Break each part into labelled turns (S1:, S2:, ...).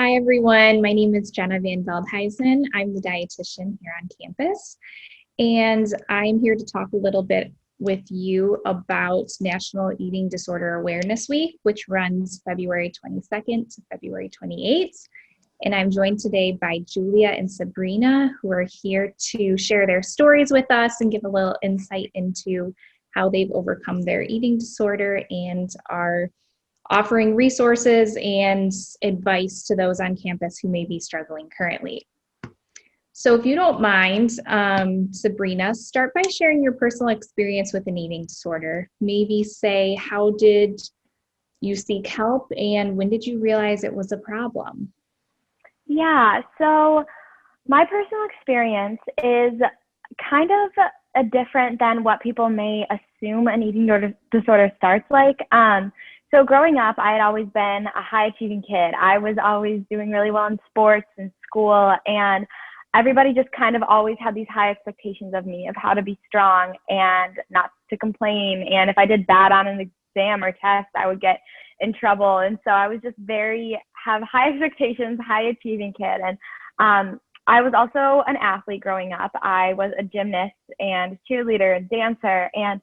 S1: Hi, everyone. My name is Jenna VanVeldhuisen. I'm the dietitian here on campus, and I'm here to talk a little bit with you about National Eating Disorder Awareness Week, which runs February 22nd to February 28th. And I'm joined today by Julia and Sabrina, who are here to share their stories with us and give a little insight into how they've overcome their eating disorder and are offering resources and advice to those on campus who may be struggling currently. So if you don't mind, Sabrina, start by sharing your personal experience with an eating disorder. Maybe say, how did you seek help and when did you realize it was a problem?
S2: Yeah, so my personal experience is kind of different than what people may assume an eating disorder starts like. So growing up, I had always been a high-achieving kid. I was always doing really well in sports and school, and everybody just kind of always had these high expectations of me, of how to be strong and not to complain. And if I did bad on an exam or test, I would get in trouble. And so I was just have high expectations, high-achieving kid. And I was also an athlete growing up. I was a gymnast and cheerleader and dancer, and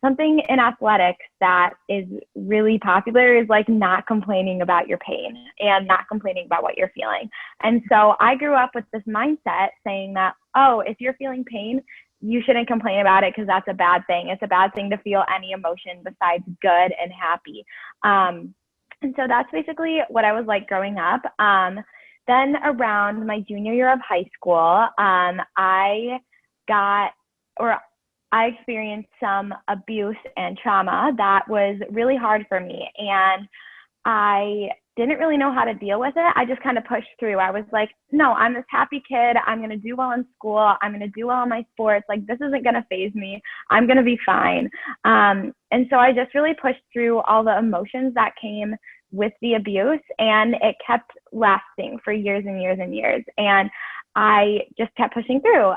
S2: something in athletics that is really popular is like not complaining about your pain and not complaining about what you're feeling. And so I grew up with this mindset saying that, oh, if you're feeling pain, you shouldn't complain about it because that's a bad thing. It's a bad thing to feel any emotion besides good and happy. And so that's basically what I was like growing up. Then around my junior year of high school, I experienced some abuse and trauma that was really hard for me, and I didn't really know how to deal with it. I just kind of pushed through. I was like, no, I'm this happy kid. I'm going to do well in school. I'm going to do well in my sports. Like, this isn't going to faze me. I'm going to be fine. And so I just really pushed through all the emotions that came with the abuse, and it kept lasting for years and years and years. And I just kept pushing through.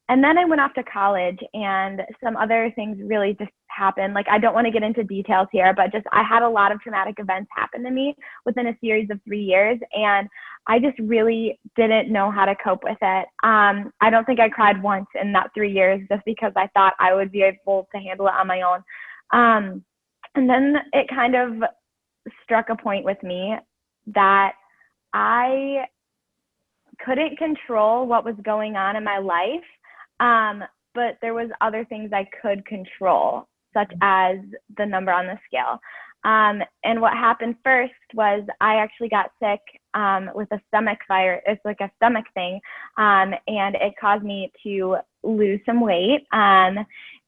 S2: And then I went off to college, and some other things really just happened. Like, I don't want to get into details here, but just I had a lot of traumatic events happen to me within a series of 3 years, and I just really didn't know how to cope with it. I don't think I cried once in that 3 years just because I thought I would be able to handle it on my own. And then it kind of struck a point with me that I couldn't control what was going on in my life. But there was other things I could control, such as the number on the scale. And what happened first was I actually got sick with a stomach virus. It's like a stomach thing, and it caused me to lose some weight.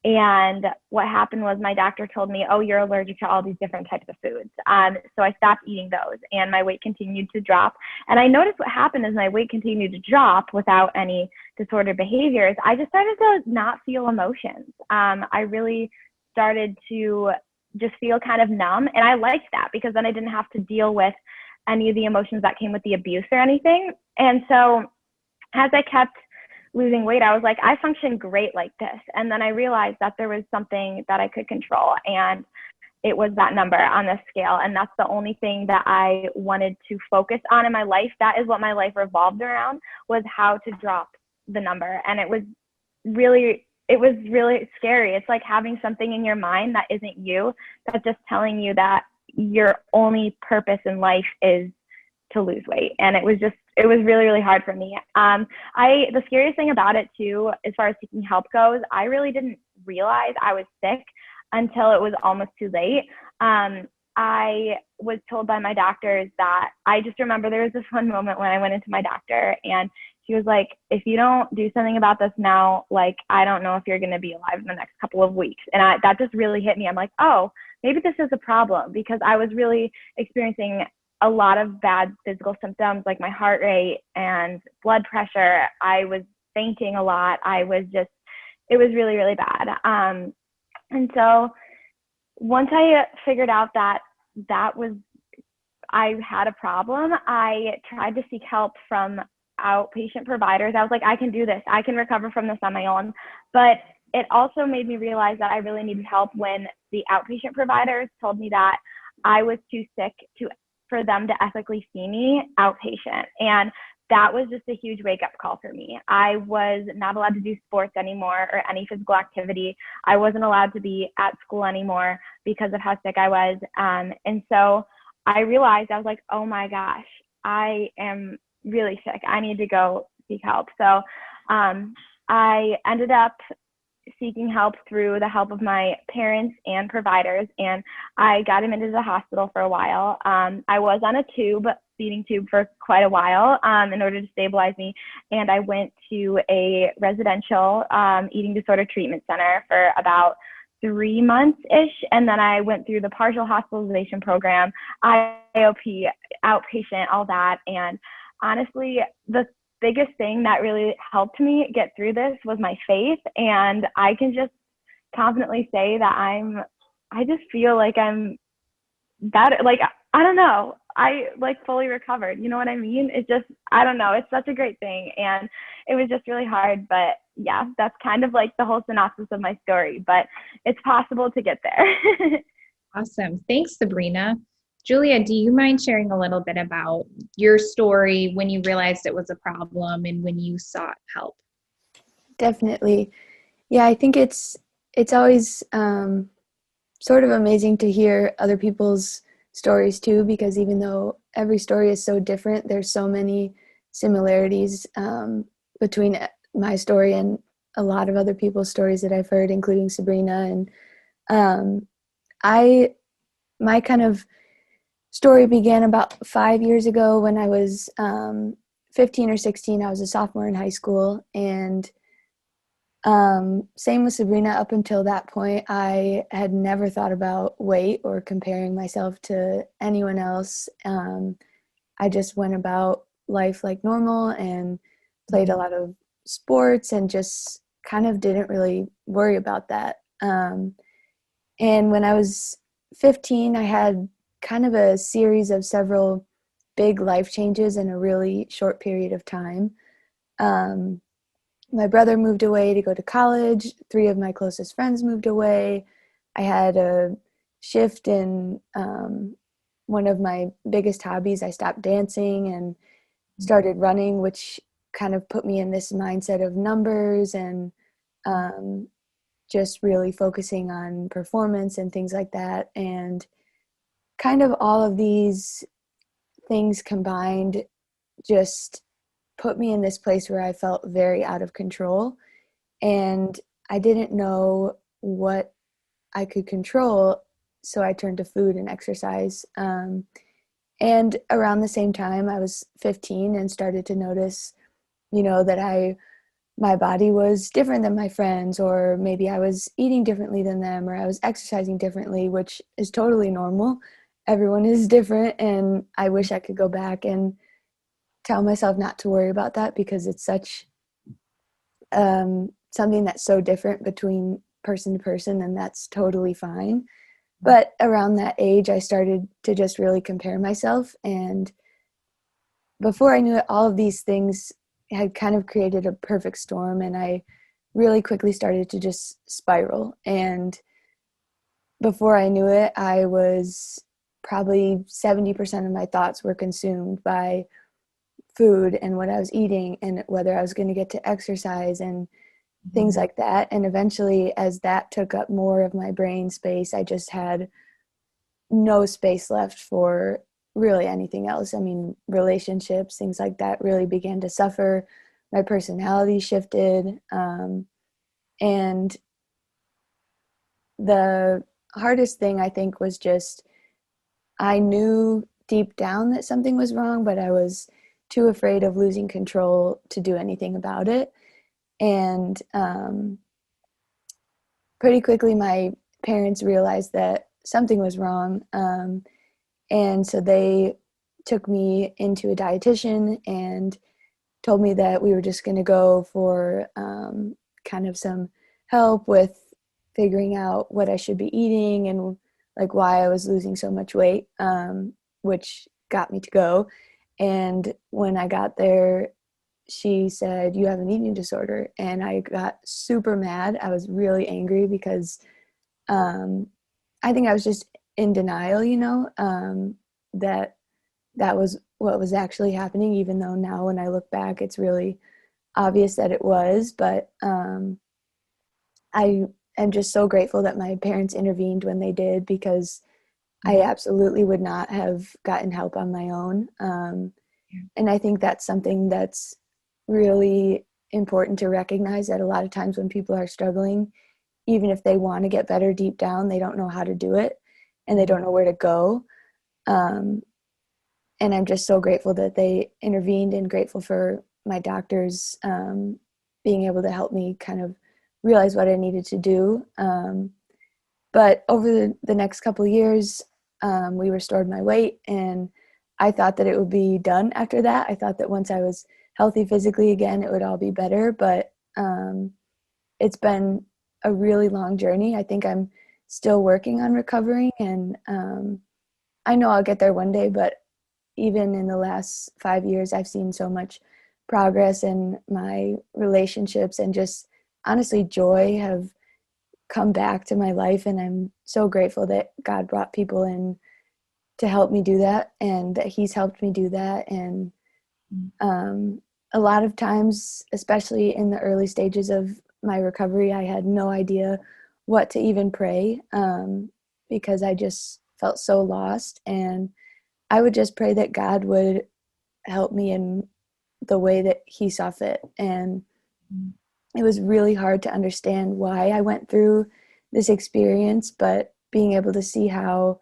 S2: And what happened was my doctor told me, oh, you're allergic to all these different types of foods. So I stopped eating those, and my weight continued to drop. And I noticed what happened is my weight continued to drop without any disordered behaviors. I just started to not feel emotions. I really started to just feel kind of numb. And I liked that because then I didn't have to deal with any of the emotions that came with the abuse or anything. And so as I kept losing weight, I was like, I function great like this. And then I realized that there was something that I could control, and it was that number on the scale. And that's the only thing that I wanted to focus on in my life. That is what my life revolved around, was how to drop the number. And it was really scary. It's like having something in your mind that isn't you, that's just telling you that your only purpose in life is to lose weight. And it was really, really hard for me. The scariest thing about it too, as far as seeking help goes, I really didn't realize I was sick until it was almost too late. I was told by my doctors that I just remember there was this one moment when I went into my doctor, and she was like, if you don't do something about this now, like, I don't know if you're going to be alive in the next couple of weeks. And that just really hit me. I'm like, oh, maybe this is a problem, because I was really experiencing a lot of bad physical symptoms, like my heart rate and blood pressure. I was fainting a lot. It was really, really bad. And so once I figured out that I had a problem, I tried to seek help from outpatient providers. I was like, I can do this. I can recover from this on my own. But it also made me realize that I really needed help when the outpatient providers told me that I was too sick to for them to ethically see me outpatient. And that was just a huge wake-up call for me. I was not allowed to do sports anymore or any physical activity. I wasn't allowed to be at school anymore because of how sick I was. And so I realized, I was like, oh my gosh, I am really sick. I need to go seek help. So I ended up seeking help through the help of my parents and providers, and I got him into the hospital for a while. I was on a feeding tube for quite a while in order to stabilize me, and I went to a residential eating disorder treatment center for about 3 months-ish, and then I went through the partial hospitalization program, IOP, outpatient, all that. And honestly, the biggest thing that really helped me get through this was my faith. And I can just confidently say that I just feel like I'm better. Like, I don't know. I like fully recovered. You know what I mean? It's just, I don't know. It's such a great thing. And it was just really hard. But yeah, that's kind of like the whole synopsis of my story. But it's possible to get there.
S1: Awesome. Thanks, Sabrina. Julia, do you mind sharing a little bit about your story when you realized it was a problem and when you sought help?
S3: Definitely. Yeah, I think it's always sort of amazing to hear other people's stories too, because even though every story is so different, there's so many similarities between my story and a lot of other people's stories that I've heard, including Sabrina. And my kind of story began about 5 years ago when I was 15 or 16. I was a sophomore in high school, and same with Sabrina. Up until that point, I had never thought about weight or comparing myself to anyone else. I just went about life like normal and played a lot of sports and just kind of didn't really worry about that. And when I was 15, I had kind of a series of several big life changes in a really short period of time. My brother moved away to go to college. 3 of my closest friends moved away. I had a shift in one of my biggest hobbies. I stopped dancing and started running, which kind of put me in this mindset of numbers and just really focusing on performance and things like that. And kind of all of these things combined just put me in this place where I felt very out of control, and I didn't know what I could control, so I turned to food and exercise. And around the same time, I was 15 and started to notice, that my body was different than my friends, or maybe I was eating differently than them, or I was exercising differently, which is totally normal. Everyone is different, and I wish I could go back and tell myself not to worry about that, because it's such something that's so different between person to person, and that's totally fine. But around that age, I started to just really compare myself, and before I knew it, all of these things had kind of created a perfect storm, and I really quickly started to just spiral. And before I knew it, I was probably 70% of my thoughts were consumed by food and what I was eating and whether I was going to get to exercise and things like that. And eventually, as that took up more of my brain space, I just had no space left for really anything else. I mean, relationships, things like that really began to suffer. My personality shifted. And the hardest thing, I think, was just I knew deep down that something was wrong, but I was too afraid of losing control to do anything about it. And pretty quickly, my parents realized that something was wrong. And so they took me into a dietitian and told me that we were just going to go for kind of some help with figuring out what I should be eating and like why I was losing so much weight, which got me to go. And when I got there, she said, "You have an eating disorder." And I got super mad. I was really angry because I think I was just in denial, that that was what was actually happening, even though now when I look back, it's really obvious that it was. But I am just so grateful that my parents intervened when they did, because I absolutely would not have gotten help on my own. And I think that's something that's really important to recognize, that a lot of times when people are struggling, even if they want to get better deep down, they don't know how to do it and they don't know where to go. And I'm just so grateful that they intervened, and grateful for my doctors being able to help me kind of realize what I needed to do. But over the next couple of years, we restored my weight, and I thought that it would be done after that. I thought that once I was healthy physically again, it would all be better. But it's been a really long journey. I think I'm still working on recovering, and I know I'll get there one day. But even in the last 5 years, I've seen so much progress, in my relationships and just honestly joy have come back to my life. And I'm so grateful that God brought people in to help me do that, and that he's helped me do that. And a lot of times, especially in the early stages of my recovery, I had no idea what to even pray, because I just felt so lost. And I would just pray that God would help me in the way that he saw fit. And it was really hard to understand why I went through this experience, but being able to see how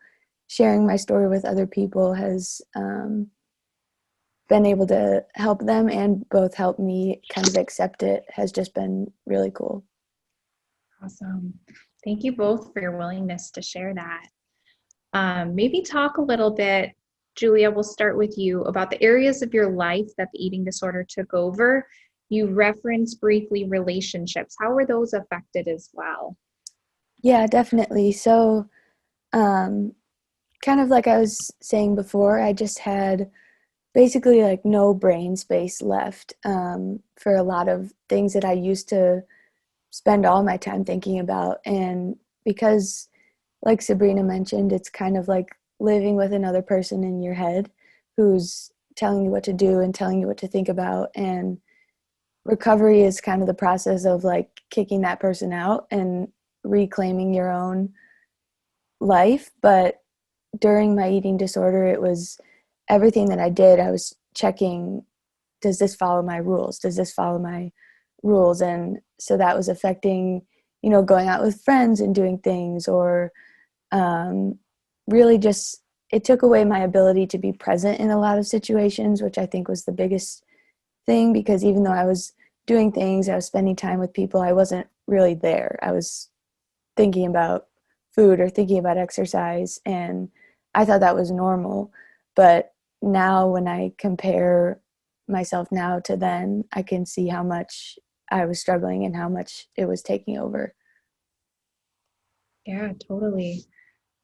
S3: sharing my story with other people has been able to help them and both help me kind of accept it has just been really cool.
S1: Awesome. Thank you both for your willingness to share that. Maybe talk a little bit, Julia, we'll start with you, about the areas of your life that the eating disorder took over. You referenced briefly relationships. How were those affected as well?
S3: Yeah, definitely. So kind of like I was saying before, I just had basically like no brain space left for a lot of things that I used to spend all my time thinking about. And because, like Sabrina mentioned, it's kind of like living with another person in your head who's telling you what to do and telling you what to think about. And recovery is kind of the process of like kicking that person out and reclaiming your own life. But during my eating disorder, it was everything that I did, I was checking, does this follow my rules? Does this follow my rules? And so that was affecting, going out with friends and doing things, or really just, it took away my ability to be present in a lot of situations, which I think was the biggest thing, because even though I was doing things, I was spending time with people, I wasn't really there. I was thinking about food or thinking about exercise, and I thought that was normal. But now when I compare myself now to then, I can see how much I was struggling and how much it was taking over.
S1: Yeah, totally.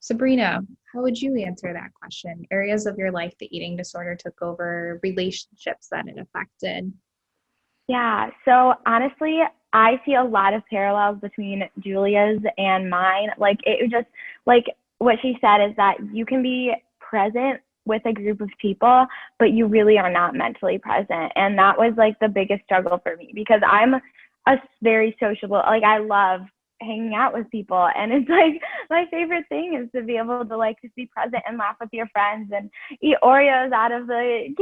S1: Sabrina, how would you answer that question? Areas of your life the eating disorder took over, relationships that it affected?
S2: Yeah, so honestly, I see a lot of parallels between Julia's and mine. Like, it just, like what she said is that you can be present with a group of people, but you really are not mentally present. And that was like the biggest struggle for me, because I'm a very sociable, like, I love hanging out with people, and it's like my favorite thing is to be able to like just be present and laugh with your friends and eat Oreos out of the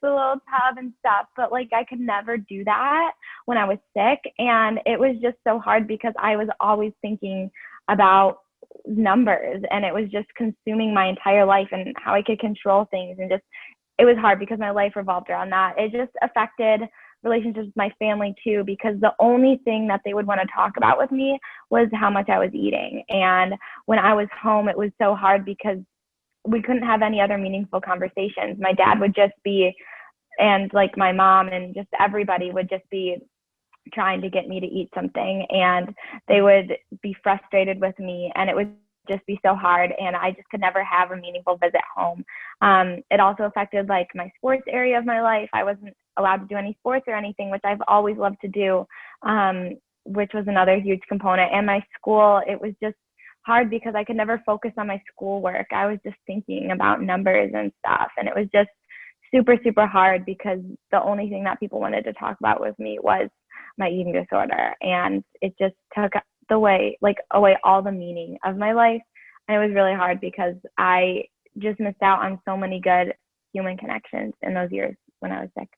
S2: the little tub and stuff. But like, I could never do that when I was sick, and it was just so hard because I was always thinking about numbers, and it was just consuming my entire life and how I could control things. And just, it was hard because my life revolved around that. It just affected relationships with my family too, because the only thing that they would want to talk about with me was how much I was eating. And when I was home, it was so hard because we couldn't have any other meaningful conversations. My dad would just be, and like my mom and just everybody would just be trying to get me to eat something, and they would be frustrated with me, and it would just be so hard, and I just could never have a meaningful visit home. It also affected like my sports area of my life. I wasn't allowed to do any sports or anything, which I've always loved to do, which was another huge component. And my school, it was just hard because I could never focus on my schoolwork. I was just thinking about numbers and stuff. And it was just super, super hard because the only thing that people wanted to talk about with me was my eating disorder. And it just took away all the meaning of my life. And it was really hard because I just missed out on so many good human connections in those years when I was sick.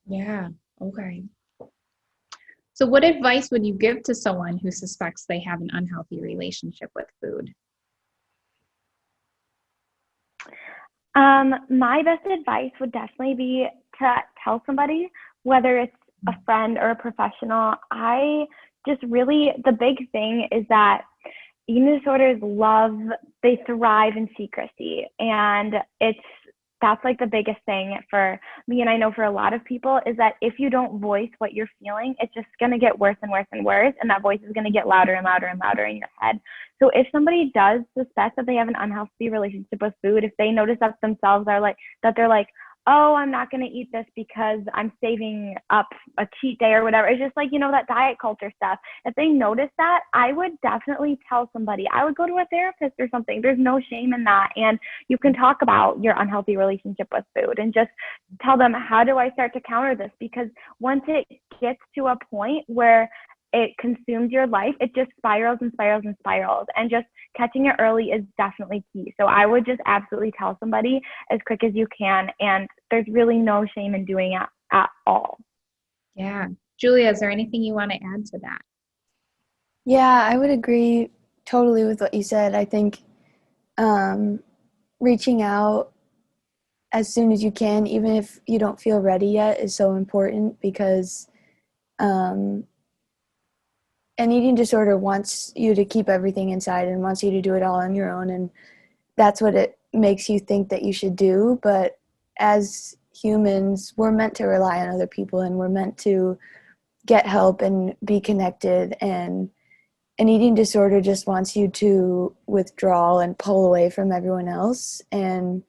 S1: Yeah. Okay. So what advice would you give to someone who suspects they have an unhealthy relationship with food?
S2: My best advice would definitely be to tell somebody, whether it's a friend or a professional. The big thing is that eating disorders they thrive in secrecy. And that's like the biggest thing for me, and I know for a lot of people, is that if you don't voice what you're feeling, it's just going to get worse and worse and worse, and that voice is going to get louder and louder and louder in your head. So if somebody does suspect that they have an unhealthy relationship with food, if they notice that themselves they're like, oh, I'm not going to eat this because I'm saving up a cheat day or whatever. It's just like, that diet culture stuff. If they notice that, I would definitely tell somebody. I would go to a therapist or something. There's no shame in that. And you can talk about your unhealthy relationship with food and just tell them, how do I start to counter this? Because once it gets to a point where it consumes your life, it just spirals and spirals and spirals. And just catching it early is definitely key. So I would just absolutely tell somebody as quick as you can. And there's really no shame in doing it at all.
S1: Yeah. Julia, is there anything you want to add to that?
S3: Yeah, I would agree totally with what you said. I think reaching out as soon as you can, even if you don't feel ready yet, is so important because an eating disorder wants you to keep everything inside and wants you to do it all on your own, and that's what it makes you think that you should do. But as humans, we're meant to rely on other people, and we're meant to get help and be connected, and an eating disorder just wants you to withdraw and pull away from everyone else. And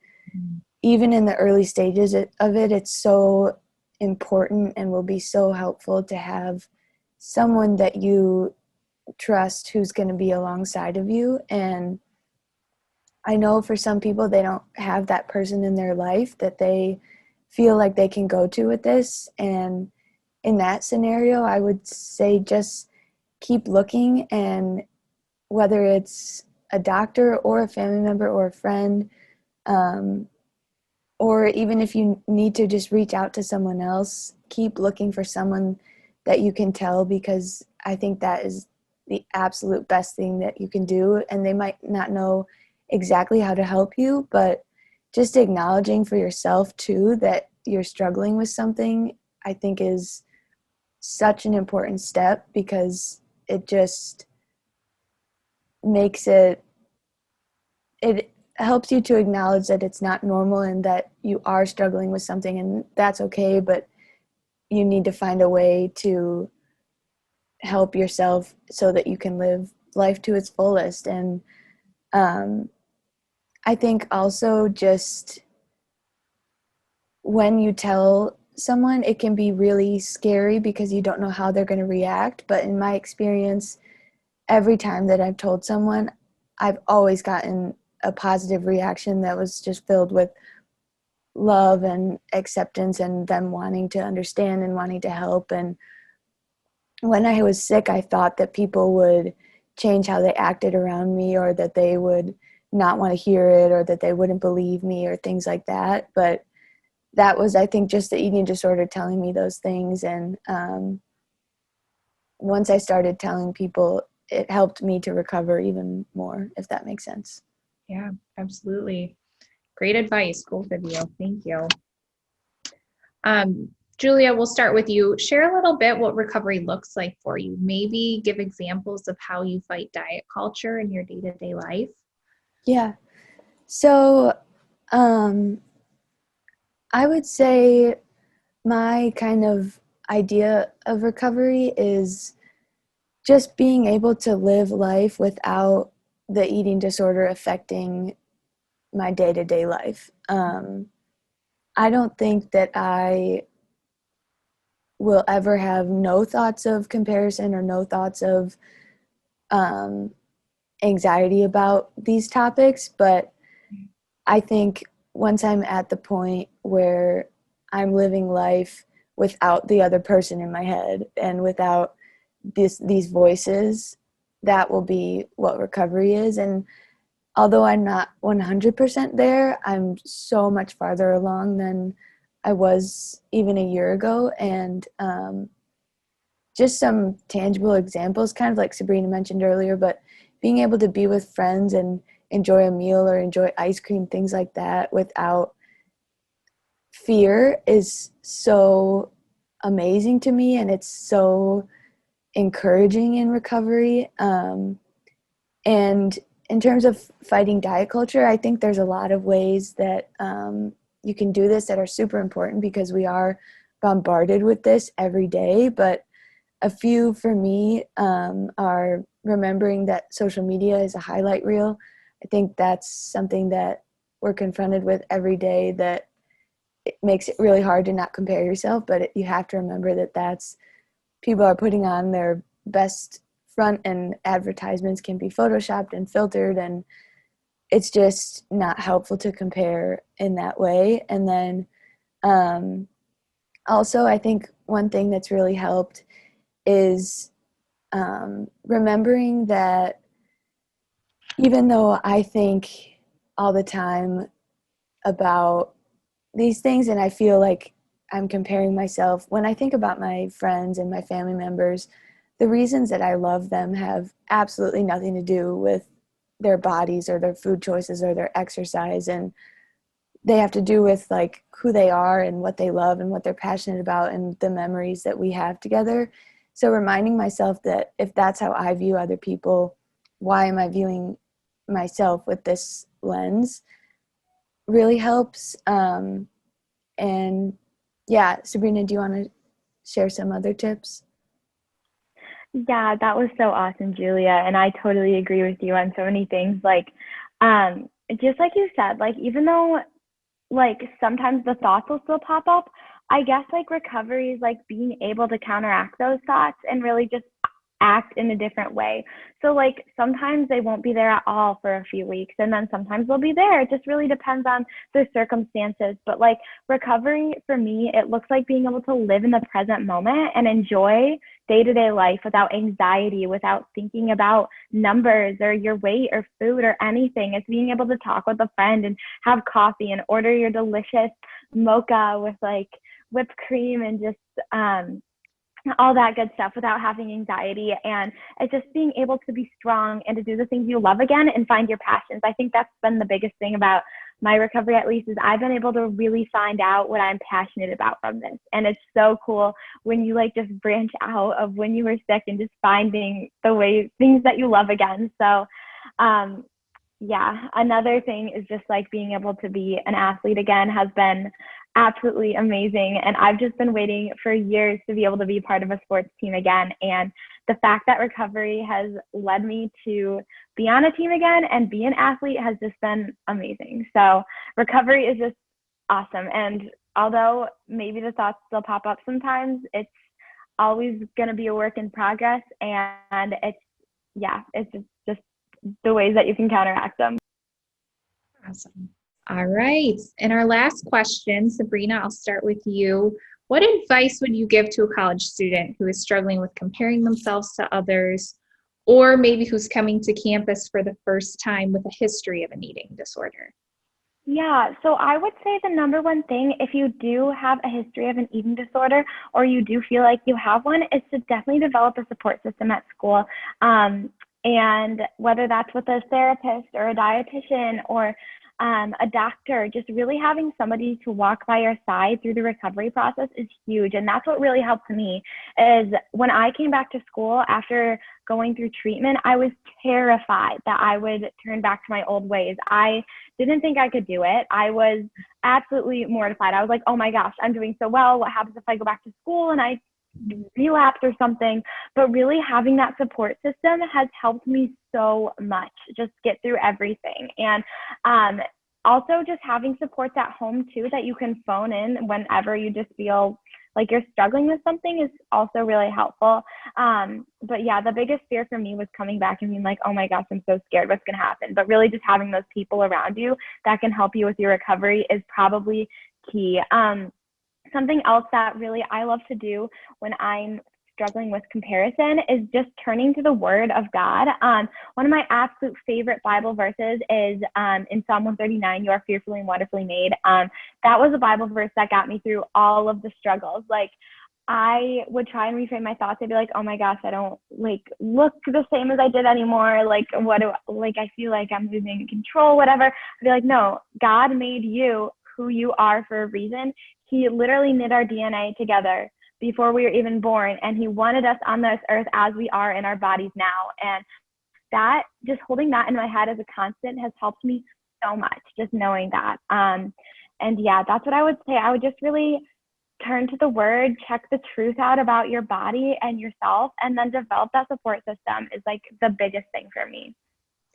S3: even in the early stages of it, it's so important and will be so helpful to have someone that you trust who's going to be alongside of you. And I know for some people, they don't have that person in their life that they feel like they can go to with this. And in that scenario, I would say just keep looking, and whether it's a doctor or a family member or a friend, or even if you need to just reach out to someone else, keep looking for someone that you can tell, because I think that is the absolute best thing that you can do. And they might not know exactly how to help you, but just acknowledging for yourself too that you're struggling with something, I think is such an important step, because it just makes it helps you to acknowledge that it's not normal and that you are struggling with something, and that's okay, but you need to find a way to help yourself so that you can live life to its fullest. And I think also just when you tell someone, it can be really scary because you don't know how they're going to react. But in my experience, every time that I've told someone, I've always gotten a positive reaction that was just filled with love and acceptance and them wanting to understand and wanting to help. And when I was sick, I thought that people would change how they acted around me, or that they would not want to hear it, or that they wouldn't believe me, or things like that. But that was, I think, just the eating disorder telling me those things. And once I started telling people, it helped me to recover even more, if that makes sense.
S1: Yeah, absolutely. Great advice, both of you. Thank you. Julia, we'll start with you. Share a little bit what recovery looks like for you. Maybe give examples of how you fight diet culture in your day-to-day life.
S3: Yeah. So I would say my kind of idea of recovery is just being able to live life without the eating disorder affecting my day-to-day life. I don't think that I will ever have no thoughts of comparison or no thoughts of anxiety about these topics, but I think once I'm at the point where I'm living life without the other person in my head and without these voices, that will be what recovery is. And although I'm not 100% there, I'm so much farther along than I was even a year ago. And just some tangible examples, kind of like Sabrina mentioned earlier, but being able to be with friends and enjoy a meal or enjoy ice cream, things like that, without fear is so amazing to me, and it's so encouraging in recovery. And in terms of fighting diet culture, I think there's a lot of ways that you can do this that are super important because we are bombarded with this every day. But a few for me are remembering that social media is a highlight reel. I think that's something that we're confronted with every day, that it makes it really hard to not compare yourself, but you have to remember that that's people are putting on their best front, and advertisements can be photoshopped and filtered, and it's just not helpful to compare in that way. And then also I think one thing that's really helped is remembering that even though I think all the time about these things and I feel like I'm comparing myself, when I think about my friends and my family members, the reasons that I love them have absolutely nothing to do with their bodies or their food choices or their exercise, and they have to do with like who they are and what they love and what they're passionate about and the memories that we have together. So reminding myself that if that's how I view other people, why am I viewing myself with this lens, really helps. And yeah, Sabrina, do you want to share some other tips?
S2: Yeah, that was so awesome, Julia. And I totally agree with you on so many things. Like, just like you said, like, even though like sometimes the thoughts will still pop up, I guess like recovery is like being able to counteract those thoughts and really just act in a different way. So like sometimes they won't be there at all for a few weeks, and then sometimes they'll be there. It just really depends on the circumstances. But like recovery for me, it looks like being able to live in the present moment and enjoy day-to-day life without anxiety, without thinking about numbers or your weight or food or anything. It's being able to talk with a friend and have coffee and order your delicious mocha with like whipped cream and just all that good stuff without having anxiety. And it's just being able to be strong and to do the things you love again and find your passions. I think that's been the biggest thing about my recovery, at least, is I've been able to really find out what I'm passionate about from this. And it's so cool when you like just branch out of when you were sick and just finding the way things that you love again. So yeah, another thing is just like being able to be an athlete again has been absolutely amazing. And I've just been waiting for years to be able to be part of a sports team again. And the fact that recovery has led me to be on a team again and be an athlete has just been amazing. So recovery is just awesome. And although maybe the thoughts still pop up sometimes, it's always going to be a work in progress. And it's just the ways that you can counteract them.
S1: Awesome. All right. And our last question, Sabrina, I'll start with you. What advice would you give to a college student who is struggling with comparing themselves to others, or maybe who's coming to campus for the first time with a history of an eating disorder?
S2: Yeah, so I would say the number one thing, if you do have a history of an eating disorder or you do feel like you have one, is to definitely develop a support system at school. And whether that's with a therapist or a dietitian or a doctor, just really having somebody to walk by your side through the recovery process is huge. And that's what really helped me is when I came back to school after going through treatment, I was terrified that I would turn back to my old ways. I didn't think I could do it. I was absolutely mortified. I was like, oh my gosh, I'm doing so well. What happens if I go back to school and I relapse or something? But really having that support system has helped me so much just get through everything. And also just having supports at home too that you can phone in whenever you just feel like you're struggling with something is also really helpful. But yeah, the biggest fear for me was coming back and being like, oh my gosh, I'm so scared, what's going to happen? But really just having those people around you that can help you with your recovery is probably key. Something else that really I love to do when I'm struggling with comparison is just turning to the Word of God. One of my absolute favorite Bible verses is in Psalm 139, "You are fearfully and wonderfully made." That was a Bible verse that got me through all of the struggles. Like, I would try and reframe my thoughts. I'd be like, oh my gosh, I don't like look the same as I did anymore. Like, I feel like I'm losing control, whatever. I'd be like, no, God made you who you are for a reason. He literally knit our DNA together before we were even born, and he wanted us on this earth as we are in our bodies now. And that, just holding that in my head as a constant has helped me so much, just knowing that. And yeah, that's what I would say. I would just really turn to the Word, check the truth out about your body and yourself, and then develop that support system is like the biggest thing for me.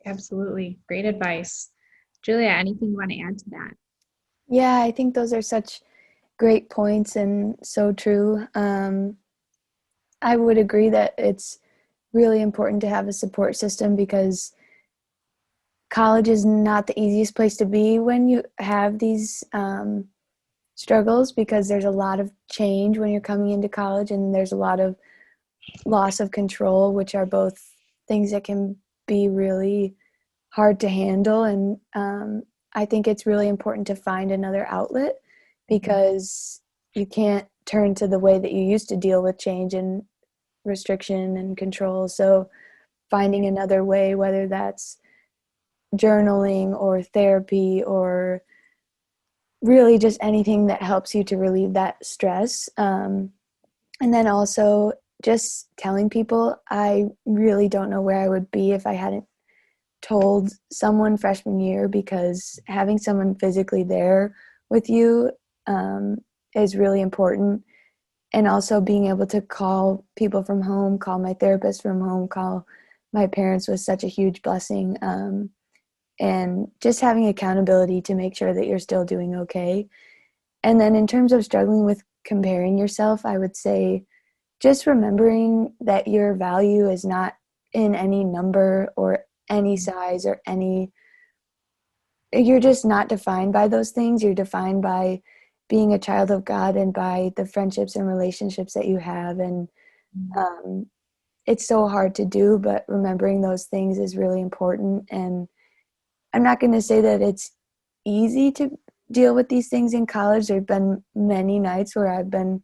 S1: Absolutely. Great advice. Julia, anything you want to add to that?
S3: Yeah, I think those are such great points and so true. I would agree that it's really important to have a support system because college is not the easiest place to be when you have these struggles, because there's a lot of change when you're coming into college, and there's a lot of loss of control, which are both things that can be really hard to handle. And I think it's really important to find another outlet, because you can't turn to the way that you used to deal with change and restriction and control. So finding another way, whether that's journaling or therapy or really just anything that helps you to relieve that stress. And then also just telling people, I really don't know where I would be if I hadn't told someone freshman year, because having someone physically there with you is really important. And also being able to call people from home, call my therapist from home, call my parents was such a huge blessing. And just having accountability to make sure that you're still doing okay. And then in terms of struggling with comparing yourself, I would say just remembering that your value is not in any number or any size or you're just not defined by those things. You're defined by being a child of God and by the friendships and relationships that you have. And it's so hard to do, but remembering those things is really important. And I'm not going to say that it's easy to deal with these things in college. There have been many nights where I've been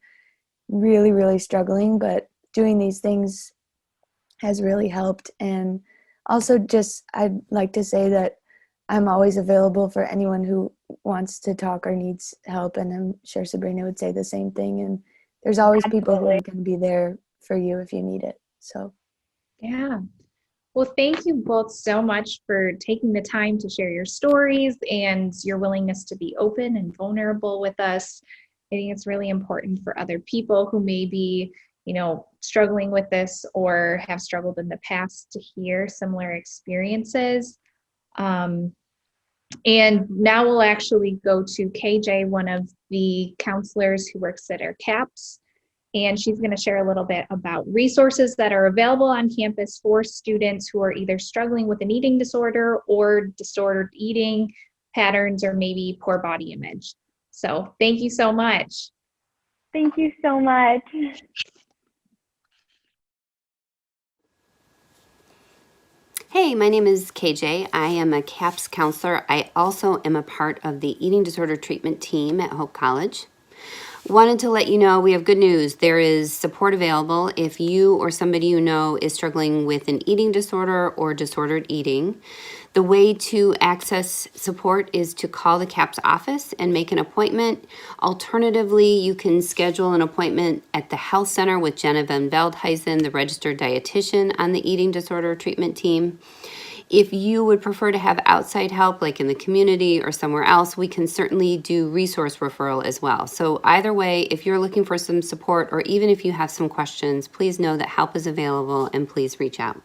S3: really, really struggling, but doing these things has really helped. And also just, I'd like to say that I'm always available for anyone who wants to talk or needs help. And I'm sure Sabrina would say the same thing. And there's always people who are going to be there for you if you need it. So,
S1: yeah. Well, thank you both so much for taking the time to share your stories and your willingness to be open and vulnerable with us. I think it's really important for other people who may be, struggling with this or have struggled in the past to hear similar experiences. And now we'll actually go to KJ, one of the counselors who works at our CAPS. And she's going to share a little bit about resources that are available on campus for students who are either struggling with an eating disorder or disordered eating patterns or maybe poor body image. So thank you so much.
S2: Thank you so much.
S4: Hey, my name is KJ. I am a CAPS counselor. I also am a part of the eating disorder treatment team at Hope College. Wanted to let you know we have good news. There is support available if you or somebody you know is struggling with an eating disorder or disordered eating. The way to access support is to call the CAPS office and make an appointment. Alternatively, you can schedule an appointment at the health center with Jenna VanVeldhuisen, the registered dietitian on the eating disorder treatment team. If you would prefer to have outside help, like in the community or somewhere else, we can certainly do resource referral as well. So either way, if you're looking for some support or even if you have some questions, please know that help is available and please reach out.